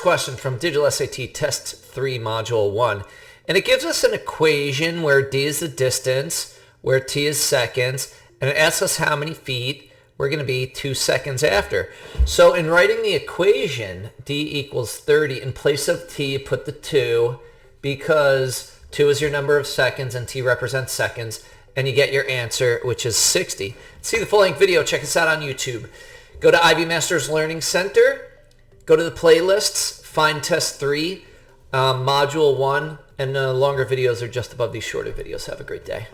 first question from Digital SAT Test 3 Module 1. And it gives us an equation where d is the distance, where t is seconds, and it asks us how many feet we're going to be 2 seconds after. So in writing the equation, d equals 30, in place of t, put the 2, because 2 is your number of seconds and t represents seconds, and you get your answer, which is 60. To see the full-length video, check us out on YouTube. Go to IB Masters Learning Center, go to the playlists, find Test 3, Module 1, and the longer videos are just above these shorter videos. Have a great day.